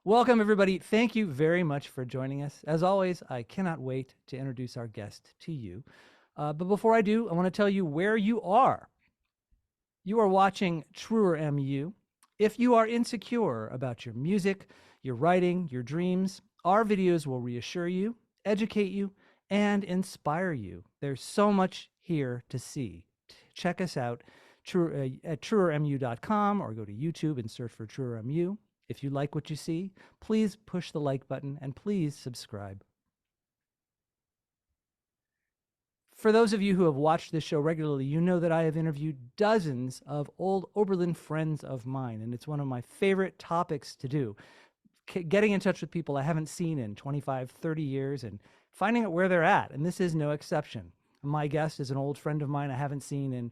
Welcome, everybody. Thank you very much for joining us. As always, I cannot wait to introduce our guest to you. But before I do, I want to tell you where you are. You are watching Truer MU. If you are insecure about your music, your writing, your dreams, our videos will reassure you, educate you, and inspire you. There's so much here to see. Check us out at truermu.com or go to YouTube and search for Truer MU. If you like what you see, please push the like button and please subscribe. For those of you who have watched this show regularly, you know that I have interviewed dozens of old Oberlin friends of mine, and it's one of my favorite topics to do. Getting in touch with people I haven't seen in 25, 30 years and finding out where they're at, and this is no exception. My guest is an old friend of mine I haven't seen in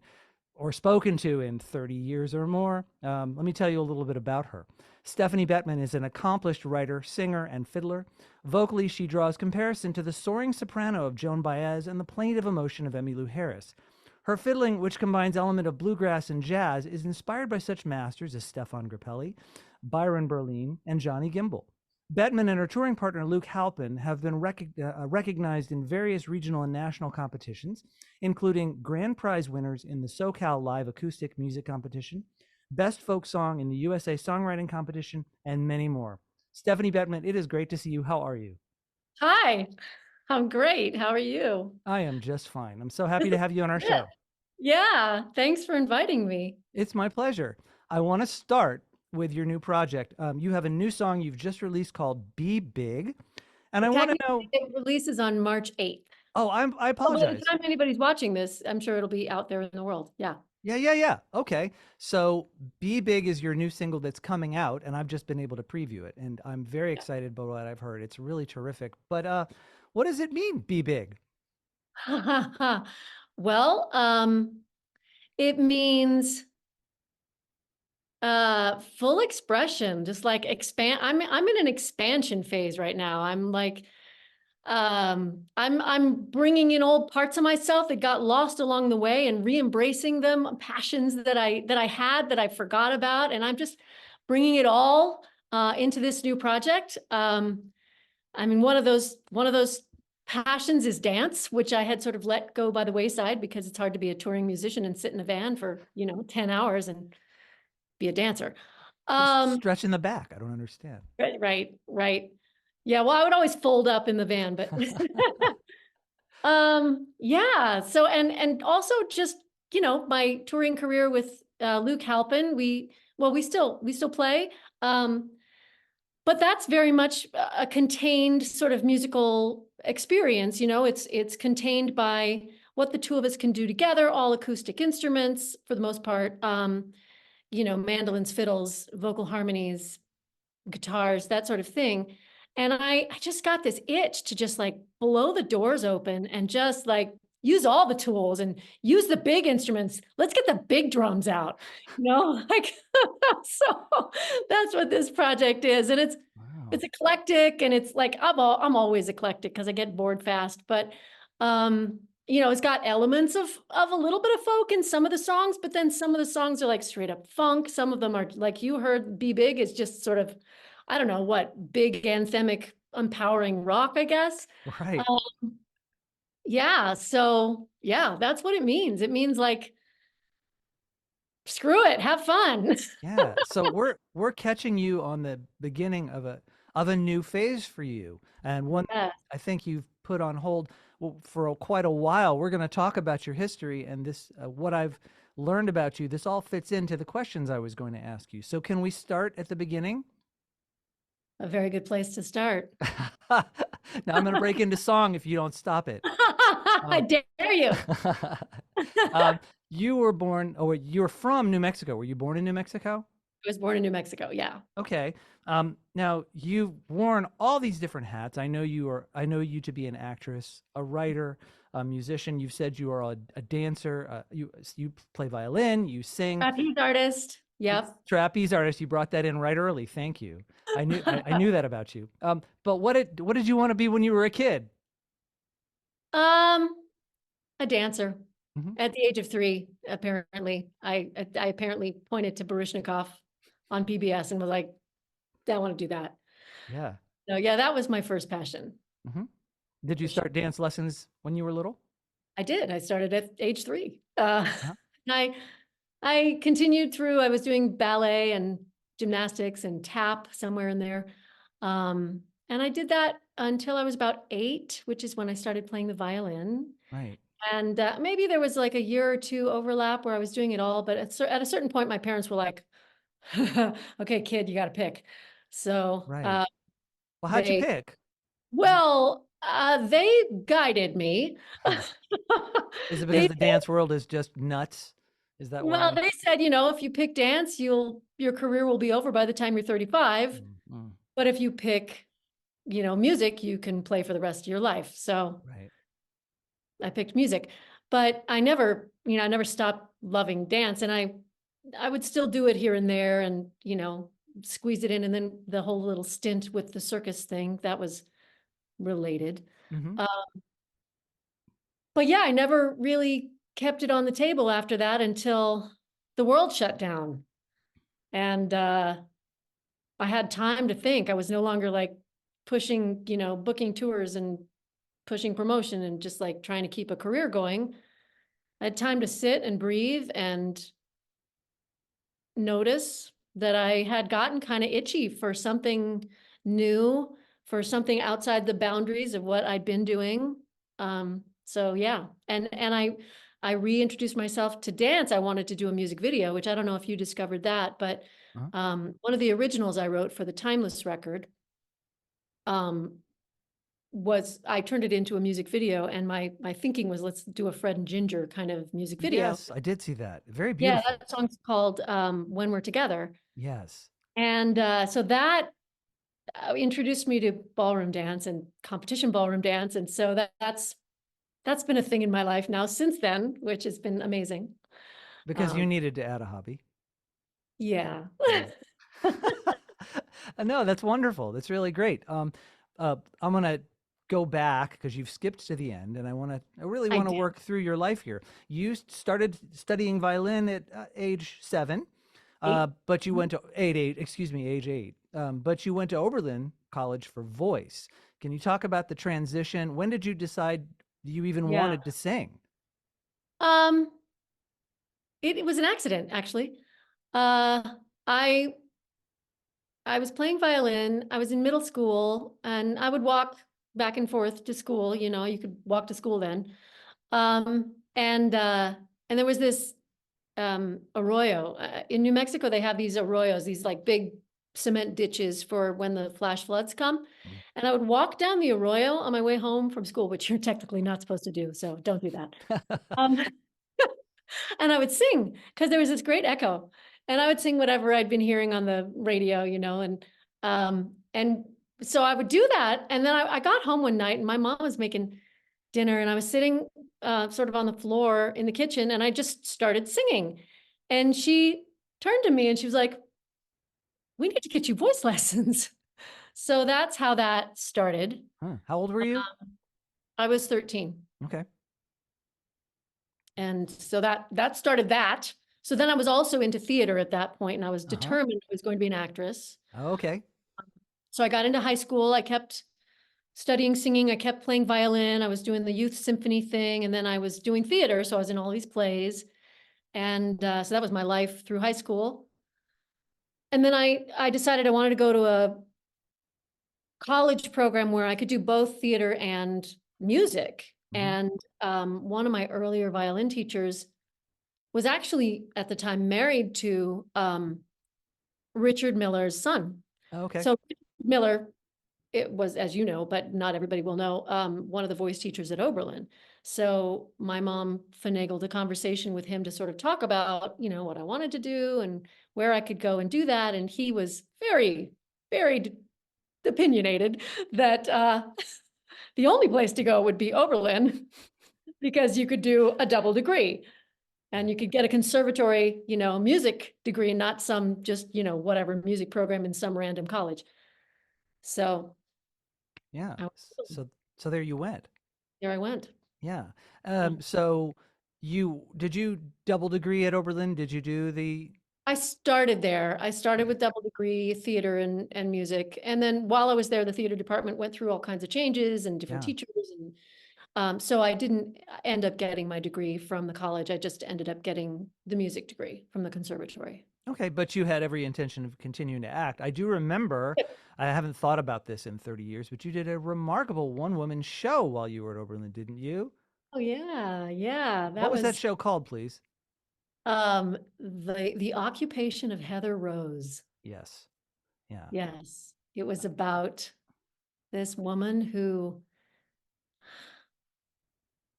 or spoken to in 30 years or more. Let me tell you a little bit about her. Stephanie Bettman is an accomplished writer, singer, and fiddler. Vocally, she draws comparison to the soaring soprano of Joan Baez and the plaintive emotion of Emmylou Harris. Her fiddling, which combines element of bluegrass and jazz, is inspired by such masters as Stefan Grappelli, Byron Berlin, and Johnny Gimbel. Bettman and her touring partner Luke Halpin have been recognized in various regional and national competitions, including grand prize winners in the SoCal Live Acoustic Music Competition, Best Folk Song in the USA Songwriting Competition, and many more. Stephanie Bettman, it is great to see you. How are you? Hi, I'm great. How are you? I am just fine. I'm so happy to have you on our show. Yeah, thanks for inviting me. It's my pleasure. I want to start with your new project. You have a new song you've just released called Be Big. And I want to know. It releases on March 8th. Oh, I By the apologize. time anybody's watching this, I'm sure it'll be out there in the world. Yeah. Yeah. Okay. So Be Big is your new single that's coming out, and I've just been able to preview it. And I'm very excited about what I've heard. It's really terrific. But what does it mean, Be Big? Well, it means full expression, just like expand. I'm in an expansion phase right now. I'm bringing in old parts of myself that got lost along the way and re-embracing them, passions that I had that I forgot about, and I'm just bringing it all into this new project. I mean, one of those passions is dance, which I had sort of let go by the wayside because it's hard to be a touring musician and sit in a van for 10 hours and be a dancer. Stretch in the back. I don't understand. Right. Yeah, well, I would always fold up in the van, but yeah. So and also just my touring career with Luke Halpin. We still play, but that's very much a contained sort of musical experience. It's contained by what the two of us can do together, all acoustic instruments for the most part. Mandolins, fiddles, vocal harmonies, guitars, that sort of thing. And I just got this itch to just like blow the doors open and just like use all the tools and use the big instruments. Let's get the big drums out, like, so that's what this project is. And it's eclectic, and it's like, I'm always eclectic because I get bored fast, but, it's got elements of a little bit of folk in some of the songs, but then some of the songs are like straight up funk. Some of them are like you heard, Be Big is just sort of, I don't know what, big anthemic, empowering rock, I guess. Right. Yeah. So yeah, that's what it means. It means like, screw it, have fun. Yeah. So we're catching you on the beginning of a new phase for you, and one Yes. I think you've put on hold for quite a while. We're going to talk about your history and this what I've learned about you. This all fits into the questions I was going to ask you. So can we start at the beginning? A very good place to start. Now I'm going to break into song if you don't stop it. I dare you. You were born, or you're from New Mexico. Were you born in New Mexico? I was born in New Mexico. Yeah. Okay. Now you've worn all these different hats. I know you to be an actress, a writer, a musician. You've said you are a dancer. You play violin. You sing. Trapeze artist. Yep. Trapeze artist. You brought that in right early. Thank you. I knew that about you. But what did you want to be when you were a kid? A dancer. Mm-hmm. At the age of 3, apparently, I apparently pointed to Baryshnikov on PBS and was like, I want to do that. Yeah. So yeah, that was my first passion Hmm. Did you for sure. start dance lessons when you were little? I did. I started at age 3. Uh-huh. I I continued through. I was doing ballet and gymnastics and tap somewhere in there. And I did that until I was about 8, which is when I started playing the violin. Right. And maybe there was like a year or two overlap where I was doing it all, but at a certain point, my parents were like, "Okay, kid, you got to pick." So Right. Well, how'd you they, pick? well, they guided me. Is it because They the dance world is just nuts? Is that Well, why? they said, if you pick dance, your career will be over by the time you're 35. Mm, mm, But if you pick, music, you can play for the rest of your life. So right. I picked music, but I never stopped loving dance, and I would still do it here and there, and squeeze it in, and then the whole little stint with the circus thing that was related. Hmm. Uh, but yeah, I never really kept it on the table after that until the world shut down, and I had time to think. I was no longer like pushing, booking tours and pushing promotion and just like trying to keep a career going. I had time to sit and breathe and notice that I had gotten kind of itchy for something new, for something outside the boundaries of what I'd been doing. So yeah, and I reintroduced myself to dance. I wanted to do a music video, which I don't know if you discovered that, but Uh-huh. one of the originals I wrote for the Timeless record um, was I turned it into a music video, and my thinking was let's do a Fred and Ginger kind of music video. Yes, I did see that. Very Yeah, beautiful. that song's called When We're Together. Yes. And so that introduced me to ballroom dance and competition ballroom dance. And so that's been a thing in my life now since then, which has been amazing. Because you Um, needed to add a hobby. yeah. Right. No, that's wonderful. That's really great. I'm gonna go back because you've skipped to the end, and I really I want to did. work through your life here. You started studying violin at age 7, Eight. but you went to excuse me, age 8. But you went to Oberlin College for voice. Can you talk about the transition? When did you decide you even Yeah. wanted to sing? Um, it was an accident, actually. Uh, I I was playing violin. I was in middle school, and I would walk back and forth to school. You could walk to school then. And there was this arroyo in New Mexico. They have these arroyos, these like big cement ditches for when the flash floods come. And I would walk down the arroyo on my way home from school, which you're technically not supposed to do, so don't do that. Um, and I would sing because there was this great echo, and I would sing whatever I'd been hearing on the radio, and so I would do that, and then I got home one night, and my mom was making dinner, and I was sitting sort of on the floor in the kitchen, and I just started singing, and she turned to me and she was like, "We need to get you voice lessons." So that's how that started. Huh. How old were you? I was 13. Okay. And so that started that. So then I was also into theater at that point, and I was Uh-huh. determined I was going to be an actress. Okay. So I got into high school. I kept studying singing. I kept playing violin. I was doing the youth symphony thing, and then I was doing theater. So I was in all these plays, and so that was my life through high school. And then I decided I wanted to go to a college program where I could do both theater and music. Hmm. And one of my earlier violin teachers was actually at the time married to Richard Miller's son. Okay. So Richard Miller, it was, as you know, but not everybody will know, one of the voice teachers at Oberlin. So my mom finagled a conversation with him to sort of talk about, what I wanted to do and where I could go and do that. And he was very, very opinionated that the only place to go would be Oberlin because you could do a double degree. And you could get a conservatory, music degree, not some just, whatever music program in some random college. So Yeah. I, So there you went. there I went. Yeah. Yeah. So you double degree at Oberlin? Did you do the? I started there. I started Okay. with double degree theater and music. And then while I was there, the theater department went through all kinds of changes and different Yeah. teachers. And so I didn't end up getting my degree from the college. I just ended up getting the music degree from the conservatory. Okay, but you had every intention of continuing to act. I do remember, I haven't thought about this in 30 years, but you did a remarkable one-woman show while you were at Oberlin, didn't you? Oh yeah, yeah. What That was that was show called, please? the occupation of Heather Rose. Yes. Yeah. Yes. It was about this woman who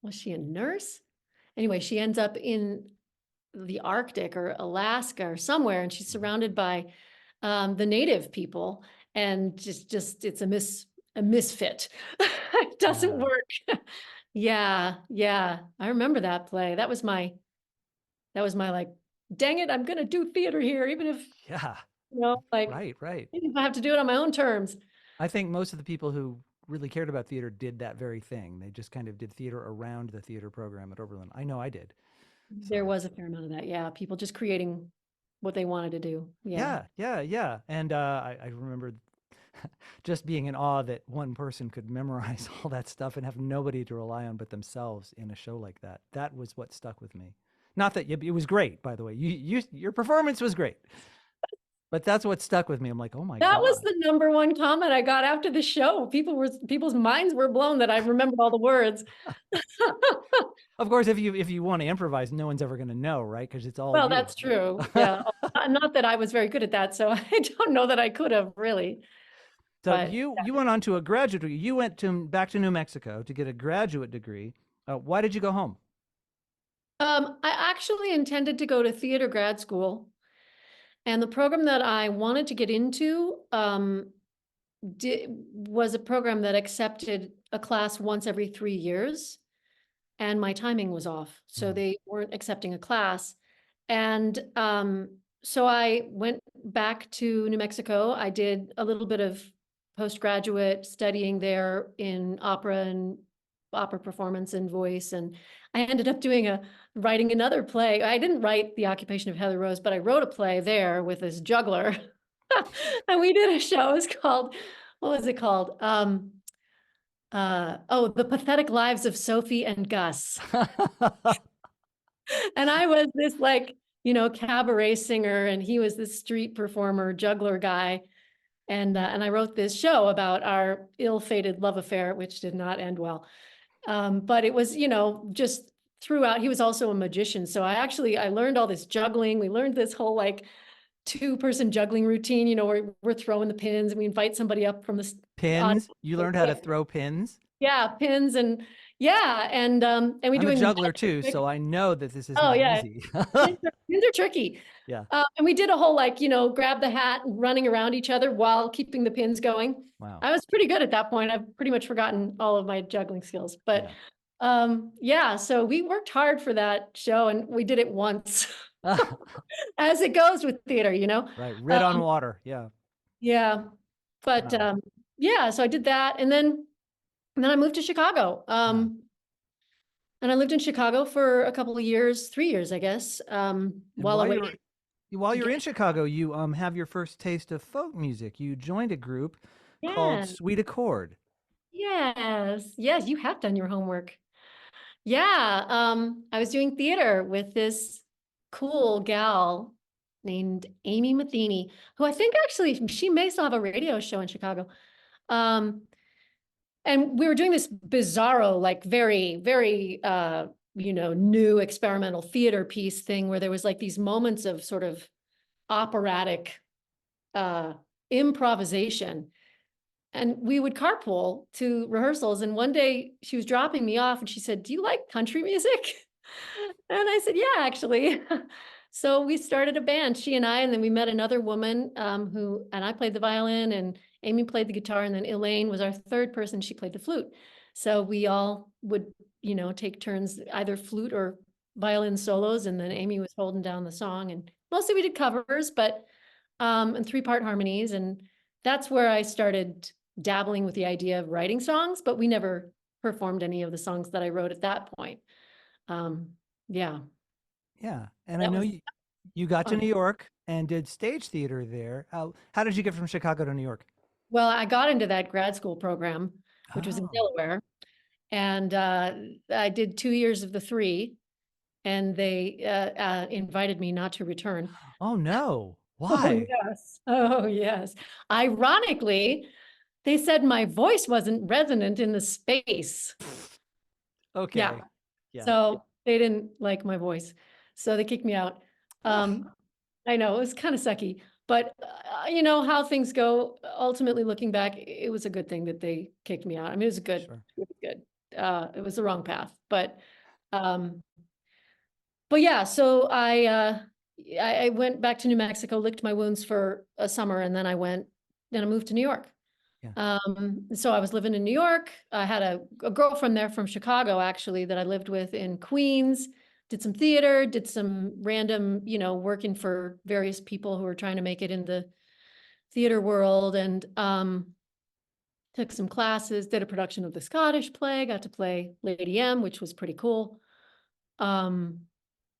was she a nurse? Anyway, she ends up in the Arctic or Alaska or somewhere, and she's Mhm. surrounded by the native people, and just it's a misfit. It doesn't Yeah. work. Yeah, yeah. I remember that play. That was my like, dang it, I'm gonna do theater here, even if, Yeah. like, Right, right. even if I have to do it on my own terms. I think most of the people who really cared about theater did that very thing. They just kind of did theater around the theater program at Oberlin. I know I did. There So, was a fair amount of that. Yeah, people just creating what they wanted to do. Yeah. yeah, yeah, yeah. And I remember just being in awe that one person could memorize all that stuff and have nobody to rely on but themselves in a show like that. That was what stuck with me. Not that it was great, by the way. Your performance was great, but that's what stuck with me. I'm like, oh my That was god. the number one comment I got after the show. People's minds were blown that I remembered all the words. Of course, if you want to improvise, no one's ever going to know, right? Because it's all Well, you. that's true. Yeah. Not that I was very good at that, so I don't know that I could have really. So But you went on to a graduate degree. You went to back to New Mexico to get a graduate degree. Why did you go home? I actually intended to go to theater grad school, and the program that I wanted to get into was a program that accepted a class once every 3 years. And my timing was off. So Hmm. they weren't accepting a class. And so I went back to New Mexico. I did a little bit of postgraduate studying there in opera and opera performance and voice. And I ended up writing another play. I didn't write The Occupation of Heather Rose, but I wrote a play there with this juggler. And we did a show. It was called, what was it called? The Pathetic Lives of Sophie and Gus. And I was this like, cabaret singer, and he was this street performer, juggler guy. And I wrote this show about our ill-fated love affair, which did not end well. But it was, just throughout. He was also a magician, so I learned all this juggling. We learned this whole like two-person juggling routine. Where we're throwing the pins, and we invite somebody up from the audience. Pins? You learned how to throw pins? Yeah, pins and yeah, and we I'm a doing the juggler magic too, trick. so I know that this is Oh not yeah, easy. these are tricky. Yeah. And we did a whole like, grab the hat and running around each other while keeping the pins going. Wow. I was pretty good at that point. I've pretty much forgotten all of my juggling skills, but Yeah. yeah, so we worked hard for that show and we did it once, as it goes with theater. Right. Red on Um, water. Yeah. yeah, but Wow. yeah, so I did that, and then I moved to Chicago. Yeah. And I lived in Chicago for a couple of years, 3 years, I guess, And while awaiting. while you're in Chicago, you have your first taste of folk music. You joined a group called Yeah. Sweet Accord. Yes. Yes, you have done your homework. Yeah. I was doing theater with this cool gal named Amy Matheny, who I think actually she may still have a radio show in Chicago. Um, and we were doing this bizarro, like very, very new experimental theater piece thing where there was like these moments of sort of operatic uh improvisation, and we would carpool to rehearsals. And one day she was dropping me off and she said, "Do you like country music?" And I said, "Yeah, actually." So we started a band, she and I, and then we met another woman and I played the violin and Amy played the guitar, and then Elaine was our third person. She played the flute. So we all would, take turns, either flute or violin solos, and then Amy was holding down the song. And mostly we did covers, but and three-part harmonies. And that's where I started dabbling with the idea of writing songs, but we never performed any of the songs that I wrote at that point. Um, yeah, Yeah. And I that know was you got to fun. New York. and did stage theater there. How did you get from Chicago to New York? Well, I got into that grad school program, which was in Oh, Delaware, and I did 2 years of the three, and they invited me not to return. oh no. Oh, Why? yes. Oh, yes. Ironically, they said my voice wasn't resonant in the space. Yeah. Okay. Yeah, So they didn't like my voice. So they kicked me out. Um, I know it was kind of sucky, but you know how things go. Ultimately, looking back, it was a good thing that they kicked me out. I mean, sure. it was good. It was the wrong path, um, but yeah. So I went back to New Mexico, licked my wounds for a summer, and then I moved to New York. Yeah. So I was living in New York. I had a girlfriend there from Chicago, actually, that I lived with in Queens, did some theater, did some random, working for various people who were trying to make it in the theater world, and took some classes, did a production of the Scottish play, got to play Lady M, which was pretty cool. Um,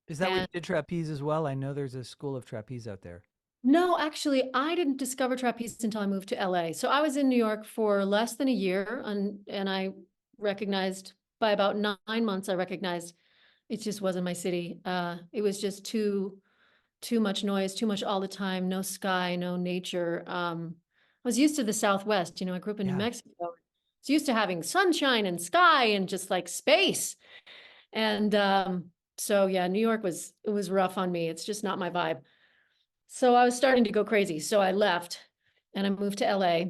Is that where you and did trapeze as well? I know there's a school of trapeze out there. No, actually, I didn't discover trapeze until I moved to LA. So I was in New York for less than a year, and I recognized by about 9 months, I recognized it just wasn't my city. It was just too much noise, too much all the time, no sky, no nature. I was used to the Southwest. I grew up in New Yeah. Mexico. I was used to having sunshine and sky and just like space. And so yeah, New York was rough on me. It's just not my vibe. So I was starting to go crazy. So I left and I moved to LA.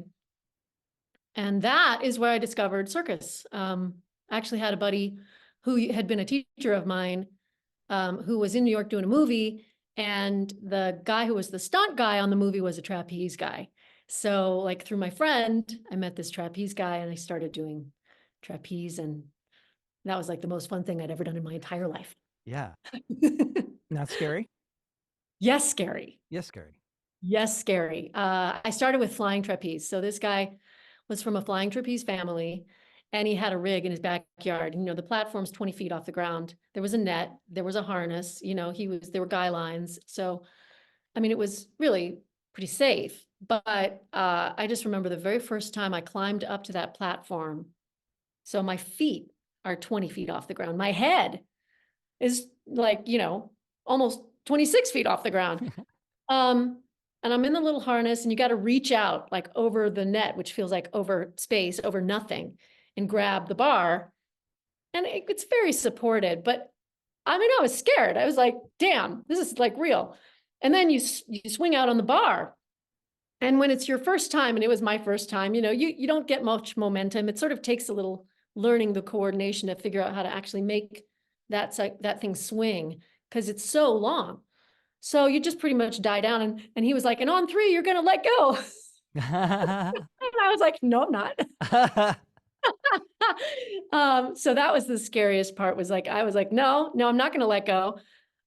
And that is where I discovered circus. I actually had a buddy who had been a teacher of mine, who was in New York doing a movie. And the guy who was the stunt guy on the movie was a trapeze guy. So, like, through my friend, I met this trapeze guy and I started doing trapeze. And that was like the most fun thing I'd ever done in my entire life. Yeah. Not scary? Yes, scary. Yes, scary. Yes, scary. I started with flying trapeze. So this guy was from a flying trapeze family, and he had a rig in his backyard. The platform's 20 feet off the ground. There was a net, there was a harness, there were guy lines. So, I mean, it was really pretty safe. But I just remember the very first time I climbed up to that platform. So my feet are 20 feet off the ground. My head is like, almost 26 feet off the ground. Um, and I'm in the little harness, and you got to reach out like over the net, which feels like over space, over nothing, and grab the bar. And it's very supported, but I mean, I was scared. I was like, damn, this is like real. And then you swing out on the bar. And when it's your first time, and it was my first time, you don't get much momentum. It sort of takes a little learning the coordination to figure out how to actually make that thing swing, because it's so long. So you just pretty much die down. And he was like, and on three, you're going to let go. And I was like, no, I'm not. So that was the scariest part, was like, I was like, no, I'm not going to let go.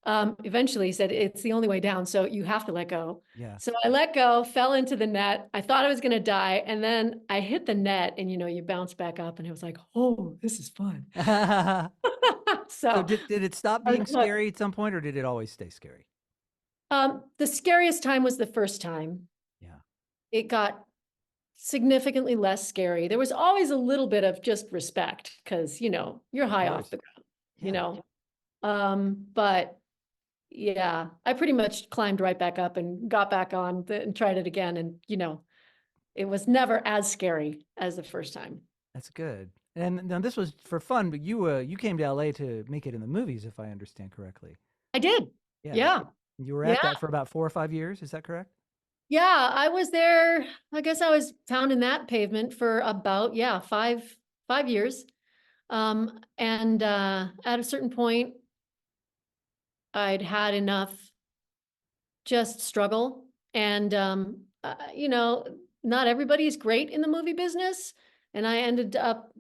Eventually he said, it's the only way down. So you have to let go. Yeah. So I let go, fell into the net. I thought I was going to die. And then I hit the net, and, you bounce back up, and it was like, oh, this is fun. So So did it stop I was being hooked. scary at some point, or did it always stay scary? The scariest time was the first time. Yeah. It got significantly less scary. There was always a little bit of just respect, because, you're Of high off course. the ground, you Yeah. know. But yeah, I pretty much climbed right back up and got back on and tried it again. And, it was never as scary as the first time. That's good. And now this was for fun, but you came to LA to make it in the movies, if I understand correctly. I did. Yeah. Yeah. You were at Yeah. that for about 4 or 5 years, is that correct? Yeah. I was there. I guess I was pounding that pavement for about, yeah, 5 years. And at a certain point, I'd had enough just struggle. And, not everybody is great in the movie business. And I ended up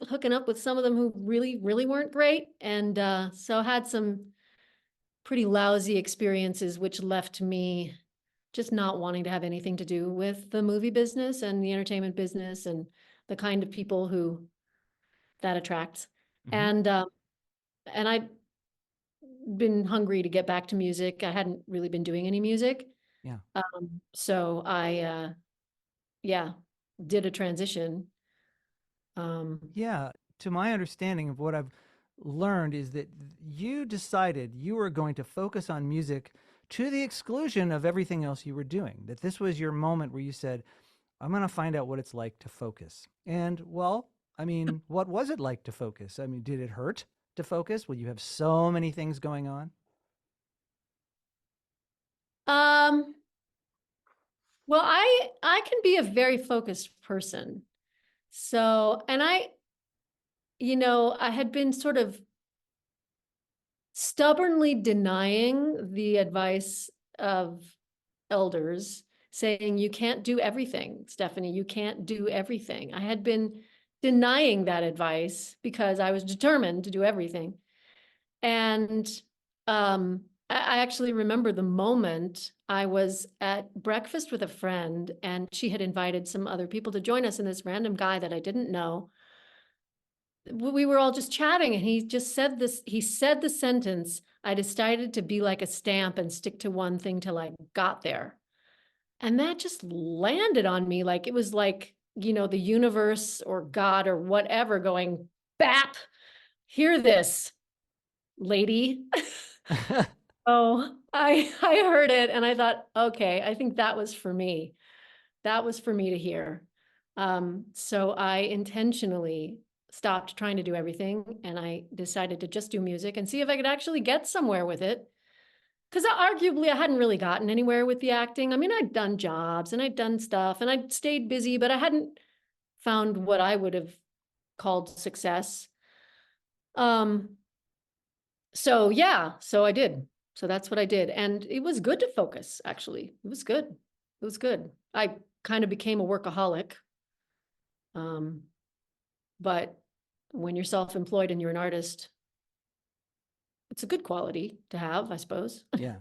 hooking up with some of them who really, really weren't great. And so had some pretty lousy experiences, which left me just not wanting to have anything to do with the movie business and the entertainment business and the kind of people who that attracts. Hmm. And I been hungry to get back to music. I hadn't really been doing any music. Yeah. So I, yeah, did a transition. Yeah, to my understanding of what I've learned is that you decided you were going to focus on music to the exclusion of everything else you were doing. That this was your moment where you said, I'm going to find out what it's like to focus. And well, I mean, what was it like to focus? I mean, did it hurt to focus? Well, you have so many things going on. Um, well, I can be a very focused person. So, and I had been sort of stubbornly denying the advice of elders, saying, you can't do everything, Stephanie, you can't do everything. I had been denying that advice because I was determined to do everything. And I actually remember the moment I was at breakfast with a friend, and she had invited some other people to join us, and this random guy that I didn't know, we were all just chatting, and he just said this. He said the sentence, I decided to be like a stamp and stick to one thing till I got there. And that just landed on me like it was like, the universe or God or whatever going, bap, hear this, lady. Oh, I heard it and I thought, okay, I think that was for me. That was for me to hear. So I intentionally stopped trying to do everything, and I decided to just do music and see if I could actually get somewhere with it. Because arguably I hadn't really gotten anywhere with the acting. I mean, I'd done jobs and I'd done stuff and I'd stayed busy, but I hadn't found what I would have called success. Um, so yeah, so I did. So that's what I did. And it was good to focus, actually. It was good. It was good. I kind of became a workaholic. Um, but when you're self-employed and you're an artist, it's a good quality to have, I suppose. Yeah.